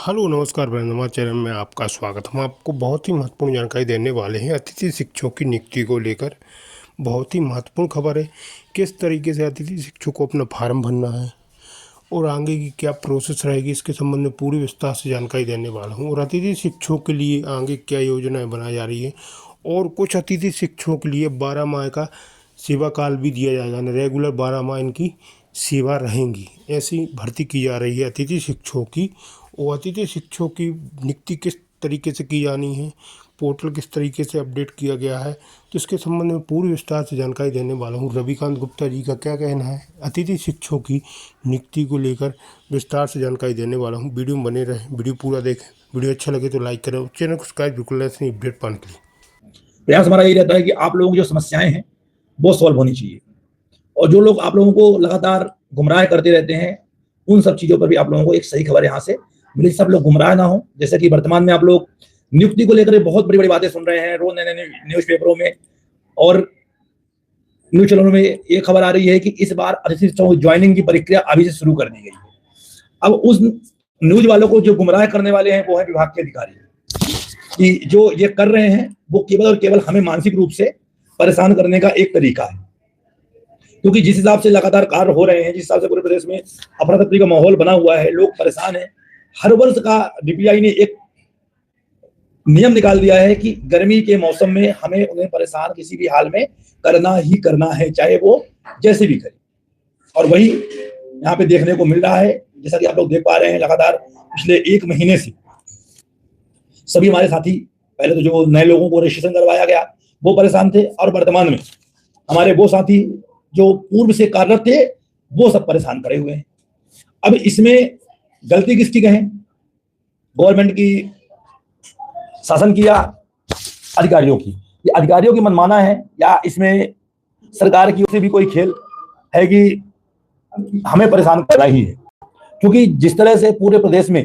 Hello नमस्कार ब्रह्म हमारे channel में आपका स्वागत। हम आपको बहुत ही महत्वपूर्ण जानकारी देने वाले हैं अतिथि शिक्षकों की नियुक्ति को लेकर। बहुत ही महत्वपूर्ण खबर है। किस तरीके से अतिथि शिक्षक को अपना फार्म भरना है और आगे की क्या प्रोसेस रहेगी, इसके संबंध में पूरी विस्तार से जानकारी देने वाला हूँ। और अतिथि शिक्षकों के लिए आगे क्या योजनाएं बनाई जा रही है और कुछ अतिथि शिक्षकों के लिए 12 माह का सेवा काल भी दिया जाएगा। रेगुलर 12 माह इनकी सेवा रहेंगी। ऐसी भर्ती की जा रही है अतिथि शिक्षकों की। और अतिथि शिक्षकों की नियुक्ति किस तरीके से की जानी है, पोर्टल किस तरीके से अपडेट किया गया है, तो इसके संबंध में पूरी विस्तार से जानकारी देने वाला हूँ। रविकांत गुप्ता जी का क्या कहना है अतिथि शिक्षकों की नियुक्ति को लेकर, विस्तार से जानकारी देने वाला हूँ। वीडियो में बने रहें, वीडियो पूरा देखें। वीडियो अच्छा लगे तो लाइक करें, चैनल को सब्सक्राइब बिल्कुल ऐसे अपडेट पाने के लिए। प्रयास हमारा ये रहता है कि आप लोगों की जो समस्याएं हैं वो सॉल्व होनी चाहिए, और जो लोग आप लोगों को लगातार गुमराह करते रहते हैं उन सब चीजों पर भी आप लोगों को एक सही खबर यहाँ से मिली। सब लोग गुमराह ना हो। जैसे कि वर्तमान में आप लोग नियुक्ति को लेकर बहुत बड़ी बड़ी बातें सुन रहे हैं, रोज नए नए न्यूज पेपरों में और न्यूज चैनलों में ये खबर आ रही है कि इस बार अतिथि शिक्षकों की ज्वाइनिंग की प्रक्रिया अभी से शुरू कर दी गई है। अब उस न्यूज वालों को जो गुमराह करने वाले हैं वो है विभाग के अधिकारी, कि जो ये कर रहे हैं वो केवल और केवल हमें मानसिक रूप से परेशान करने का एक तरीका है। क्योंकि जिस हिसाब से लगातार कार्य हो रहे हैं, जिस हिसाब से पूरे प्रदेश में अफरा तफरी का माहौल बना हुआ है, लोग परेशान हैं। हर वर्ष का डीपीआई ने एक नियम निकाल दिया है कि गर्मी के मौसम में हमें उन्हें परेशान किसी भी हाल में करना ही करना है, चाहे वो जैसे भी करे। और वही यहाँ पे देखने को मिल रहा है। जैसा कि आप लोग देख पा रहे हैं, लगातार पिछले 1 महीने से सभी हमारे साथी, पहले तो जो नए लोगों को रजिस्ट्रेशन करवाया गया वो परेशान थे, और वर्तमान में हमारे वो साथी जो पूर्व से कार्यरत थे वो सब परेशान करे हुए हैं। अब इसमें गलती किसकी कहें, गवर्नमेंट की, शासन की, या अधिकारियों की? ये अधिकारियों की मनमाना है या इसमें सरकार की ओर से भी कोई खेल है कि हमें परेशान करना ही है? क्योंकि जिस तरह से पूरे प्रदेश में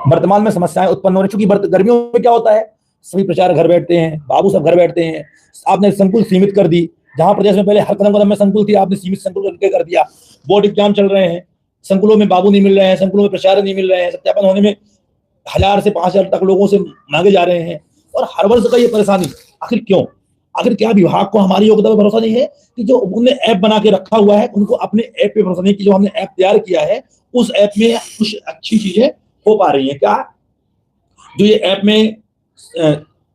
वर्तमान में समस्याएं उत्पन्न हो रही, क्योंकि गर्मियों में क्या होता है, सभी प्रचारक घर बैठते हैं, बाबू सब घर बैठते हैं। आपने संकुल सीमित कर दी। जहां प्रदेश में पहले हर कदम कदम में संकुल थी, आपने सीमित संकुल करके कर दिया। बोर्ड एग्जाम चल रहे हैं, संकुलों में बाबू नहीं मिल रहे हैं, संकुलों में प्रचारक नहीं मिल रहे हैं, सत्यापन होने में 1000 से 5000 तक लोगों से मांगे जा रहे हैं। और हर वर्ष का ये परेशानी आखिर क्यों? आखिर क्या विभाग को हमारी योग्यता पर भरोसा नहीं है कि जो उन्होंने ऐप बना के रखा हुआ है उनको अपने ऐप पे भरोसा नहीं कि जो हमने ऐप तैयार किया है उस ऐप में कुछ अच्छी चीजें हो पा रही हैं क्या? जो ये ऐप में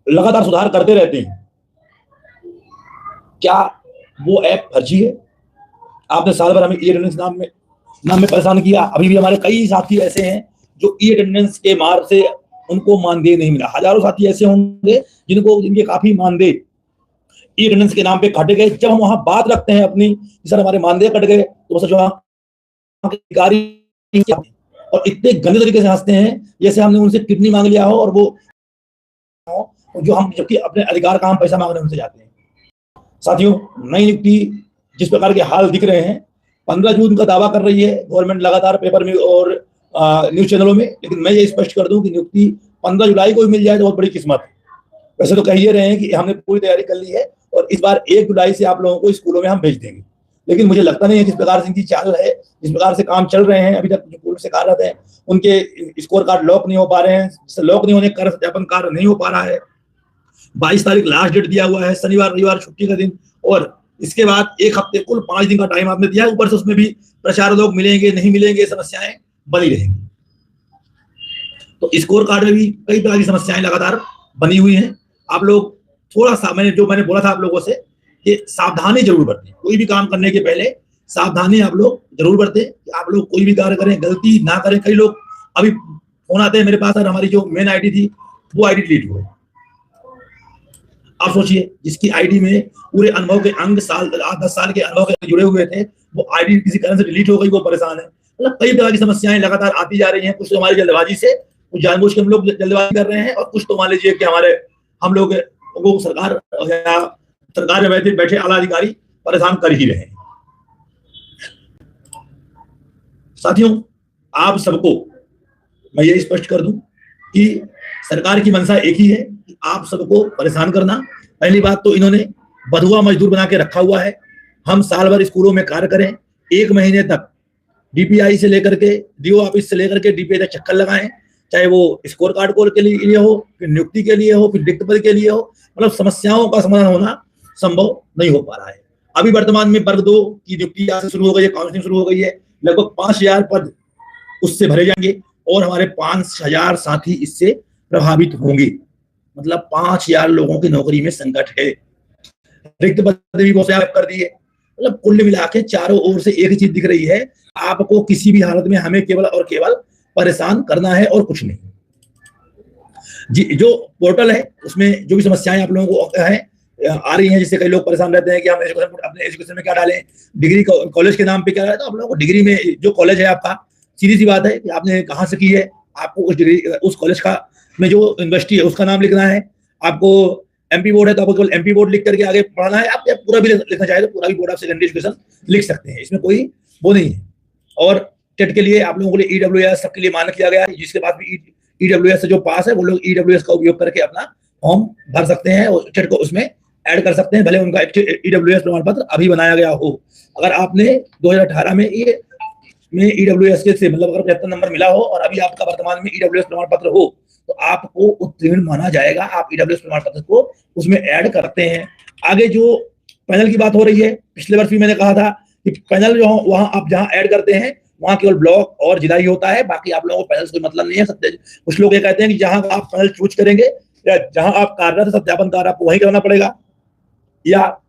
लगातार सुधार करते रहते हैं, क्या वो ऐप फर्जी है? आपने साल भर हमें ई अटेंडेंस नाम में परेशान किया। अभी भी हमारे कई साथी ऐसे हैं जो ई अटेंडेंस के मार से उनको मानदेय नहीं मिला। हजारों साथी ऐसे होंगे जिनके काफी मानदेय ई अटेंडेंस के नाम पे कट गए। जब हम वहां बात रखते हैं अपनी, सर हमारे मानदेय कट गए, तो सर जो अधिकारी और इतने गंदे तरीके से हंसते हैं जैसे हमने उनसे किडनी मांग लिया हो, और वो जो हम जबकि अपने अधिकार का हम पैसा मांगने उनसे जाते हैं। साथियों, नई नियुक्ति जिस प्रकार के हाल दिख रहे हैं, 15 जून का दावा कर रही है गवर्नमेंट लगातार पेपर में और न्यूज चैनलों में, लेकिन मैं ये स्पष्ट कर दूं कि नियुक्ति 15 जुलाई को भी मिल जाए तो बहुत बड़ी किस्मत है। वैसे तो कह ही रहे हैं कि हमने पूरी तैयारी कर ली है और इस बार 1 जुलाई से आप लोगों को स्कूलों में हम भेज देंगे, लेकिन मुझे लगता नहीं है जिस प्रकार से इनकी चाल है, जिस प्रकार से काम चल रहे हैं, अभी तक जो पूर्व से कार्यरत हैं उनके स्कोर कार्ड लॉक नहीं हो पा रहे हैं, लॉक नहीं होने के कारण सत्यापन कार्य नहीं हो पा रहा है। 22 तारीख लास्ट डेट दिया हुआ है, शनिवार रविवार छुट्टी का दिन, और इसके बाद 1 हफ्ते, कुल 5 दिन का टाइम आपने दिया है। ऊपर से उसमें भी प्रचार लोग मिलेंगे नहीं मिलेंगे, समस्याएं बनी रहेंगी। तो स्कोर कार्ड में भी कई तरह की समस्याएं लगातार बनी हुई हैं। आप लोग थोड़ा सा, मैंने बोला था आप लोगों से कि सावधानी जरूर बरतें। कोई भी काम करने के पहले सावधानी आप लोग जरूर बरतें कि आप लोग कोई भी कार्य करें गलती ना करें। कई लोग अभी फोन आते हैं मेरे पास, सर हमारी जो मेन आईडी थी वो आईडी डिलीट हो गई। आप सोचिए, जिसकी आईडी में पूरे अनुभव के अंग 10 साल के अनुभव के जुड़े हुए थे, वो आईडी किसी कारण से डिलीट हो गई, वो परेशान है। मतलब कई तरह की समस्याएं लगातार आती जा रही हैं। कुछ तो हमारी जल्दबाजी से, कुछ जानबूझ के हम लोग जल्दबाजी कर रहे हैं, और कुछ तो मान लीजिए कि हम लोग को सरकार में बैठे आला अधिकारी परेशान कर ही रहे हैं। साथियों, आप सबको मैं ये स्पष्ट कर दूं कि सरकार की मंशा एक ही है कि आप सबको परेशान करना। पहली बात तो इन्होंने बधुआ मजदूर बना के रखा हुआ है। हम साल भर स्कूलों में कार्य करें, 1 महीने तक डीपीआई से लेकर के डीओ ऑफिस से लेकर के डीपीआई तक चक्कर लगाएं, चाहे वो स्कोर कार्ड को के लिए हो, फिर नियुक्ति के लिए हो, फिर रिक्त पद के लिए हो, मतलब समस्याओं का समाधान होना संभव नहीं हो पा रहा है। अभी वर्तमान में वर्ग 2 की नियुक्ति आज से शुरू हो गई है, काउंसलिंग शुरू हो गई है, लगभग 5000 पद उससे भरे जाएंगे और हमारे 5000 साथी इससे प्रभावित होंगे। मतलब 5000 लोगों की नौकरी में संकट है। रिक्त पद भी बहुत से कर दिए। मतलब कुल मिला के चारों ओर से एक ही चीज दिख रही है, आपको किसी भी हालत में हमें केवल और केवल परेशान करना है और कुछ नहीं। जी, जो पोर्टल है उसमें जो भी समस्याएं आप लोगों को है आ रही हैं, जिससे कई लोग परेशान रहते हैं कि हम अपने एजुकेशन में क्या डालें, डिग्री कॉलेज के नाम पे क्या है, तो आप लोगों को डिग्री में जो कॉलेज है आपका, सीधी सी बात है कि आपने कहाँ से की है, आपको उस डिग्री उस कॉलेज का में जो यूनिवर्सिटी है उसका नाम लिखना है। आपको एमपी बोर्ड है तो आपको केवल एमपी बोर्ड लिख करके आगे पढ़ाना है। आप पूरा भी लिखना चाहे तो पूरा भी बोर्ड ऑफ सेकेंडरी एजुकेशन लिख सकते हैं, इसमें कोई वो नहीं है। और टेट के लिए आप लोगों के लिए ईडब्ल्यूएस सबके लिए मान्य किया गया है। जिसके पास भी ईडब्ल्यूएस से जो पास है वो लोग ईडब्ल्यूएस का उपयोग करके अपना फॉर्म भर सकते हैं और टेट को उसमें ऐड कर सकते हैं, भले उनका ईडब्ल्यूएस प्रमाण पत्र अभी बनाया गया हो। अगर आपने 2018 में ईडब्ल्यूएस के से मतलब अगर 75 नंबर मिला हो और अभी आपका वर्तमान में ईडब्ल्यूएस प्रमाण पत्र हो तो आपको उत्तीर्ण माना जाएगा। आप ईडब्ल्यूएस प्रमाण पत्र को उसमें ऐड करते हैं। आगे जो पैनल की बात हो रही है, पिछले वर्ष भी मैंने कहा था कि पैनल जो वहां आप जहां ऐड करते हैं वहां केवल ब्लॉक और जिला ही होता है, बाकी आप लोगों को पैनल से कोई मतलब नहीं है। कुछ लोग ये कहते हैं कि जहां आप पैनल चूज करेंगे या जहां आप कार्यरत सत्यापन कार्य आपको वहीं करना पड़ेगा, या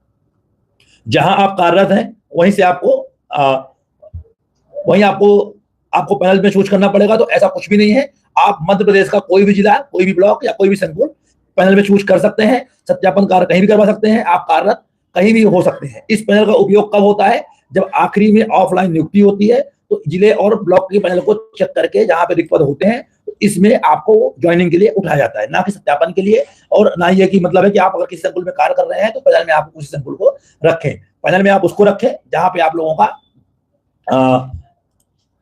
जहां आप कार्यरत हैं वहीं से आपको पैनल में चूज करना पड़ेगा। तो ऐसा कुछ भी नहीं है। आप मध्य प्रदेश का कोई भी जिला, कोई भी ब्लॉक या कोई भी संकुल पैनल में चूज कर सकते हैं। सत्यापन कार्य कहीं भी करवा सकते हैं, आप कार्यरत कहीं भी हो सकते हैं। इस पैनल का उपयोग कब होता है? जब आखिरी में ऑफलाइन नियुक्ति होती है तो जिले और ब्लॉक के पैनल को चेक करके जहां पे रिक्त पद होते हैं तो इसमें आपको ज्वाइनिंग के लिए उठाया जाता है, ना कि सत्यापन के लिए। और ना ये कि मतलब है कि आप अगर किसी संकुल में कार्य कर रहे हैं तो पैनल में आप उसी संकुल को रखें, पैनल में आप उसको रखें जहां पे आप लोगों का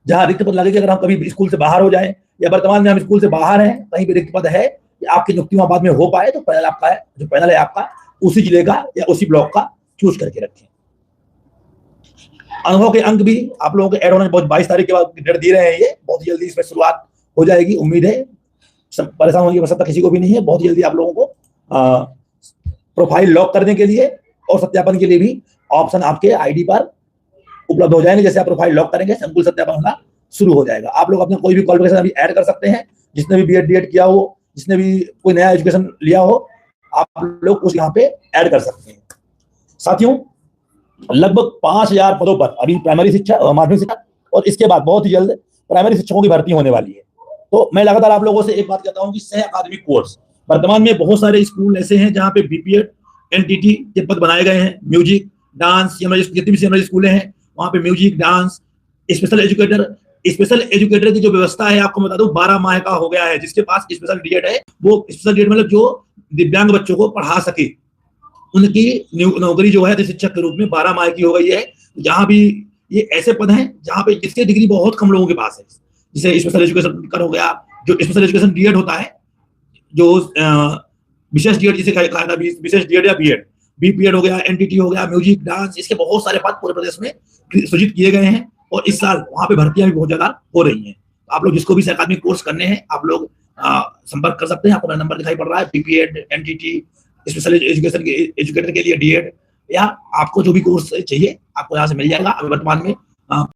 जहां रिक्त पद लगे कि अगर हम कभी स्कूल से बाहर हो जाए या वर्तमान में हम स्कूल से बाहर हैं, कहीं भी रिक्त पद है कि आपकी नियुक्ति वहां बाद में हो पाए तो पैनल आपका है, जो पैनल है आपका उसी जिले का या उसी ब्लॉक का चूज करके रखें। अनुभव के अंक भी आप लोगों के ऐड होने बहुत 22 तारीख के बाद डेट दे रहे हैं। ये बहुत जल्दी इसमें शुरुआत हो जाएगी, उम्मीद है। परेशान होने की आवश्यकता किसी को भी नहीं है। बहुत जल्दी आप लोगों को प्रोफाइल लॉक करने के लिए और सत्यापन के लिए भी ऑप्शन आपके आईडी पर उपलब्ध हो जाएंगे। जैसे आप प्रोफाइल लॉक करेंगे संकुल सत्यापन होना शुरू हो जाएगा। आप लोग अपना कोई भी क्वालिफिकेशन अभी ऐड कर सकते हैं, जिसने भी बीएड डीएड किया हो, जिसने भी कोई नया एजुकेशन लिया हो, आप लोग उस यहाँ पे ऐड कर सकते हैं। साथियों, लगभग 5000 पदों पर अभी प्राइमरी शिक्षा और माध्यमिक शिक्षा और इसके बाद बहुत ही जल्द प्राइमरी शिक्षकों की भर्ती होने वाली है। तो मैं लगातार आप लोगों से एक बात कहता हूं कि सह अकादमिक कोर्स वर्तमान में बहुत सारे स्कूल ऐसे हैं जहां पे बीपीएड एनटीटी के पद बनाए गए हैं। म्यूजिक, डांस, जितनी भी सीएमएलजी स्कूलें हैं वहां पे म्यूजिक, डांस, स्पेशल एजुकेटर की जो व्यवस्था है आपको बता दूं 12 माह का हो गया है। जिसके पास स्पेशल डीएड है वो स्पेशल डीएड मतलब जो दिव्यांग बच्चों को पढ़ा सके, उनकी नौकरी जो है शिक्षक के रूप में 12 माह की हो गई है। जहां भी ये ऐसे पद हैं जहां पे जिसकी डिग्री बहुत कम लोगों के पास है, जिसे स्पेशल एजुकेशन कर हो गया, जो स्पेशल एजुकेशन डीएड होता है, जो विशेष डीएड जिसे कहा था विशेष डीएड या बीएड, बीपीएड हो गया, एनटीटी हो गया, म्यूजिक, डांस, इसके बहुत सारे पद पूरे प्रदेश में सृजित किए गए हैं और इस साल वहां पे भर्तियां भी बहुत ज्यादा हो रही हैं। आप लोग जिसको भी सह अकादमिक कोर्स करने हैं आप लोग संपर्क कर सकते हैं। आपको मेरा नंबर दिखाई पड़ रहा है। बीपीएड, एनटीटी, स्पेशल एजुकेशन के एजुकेटर के लिए डीएड या आपको जो भी कोर्स चाहिए आपको यहाँ से मिल जाएगा। अभी वर्तमान में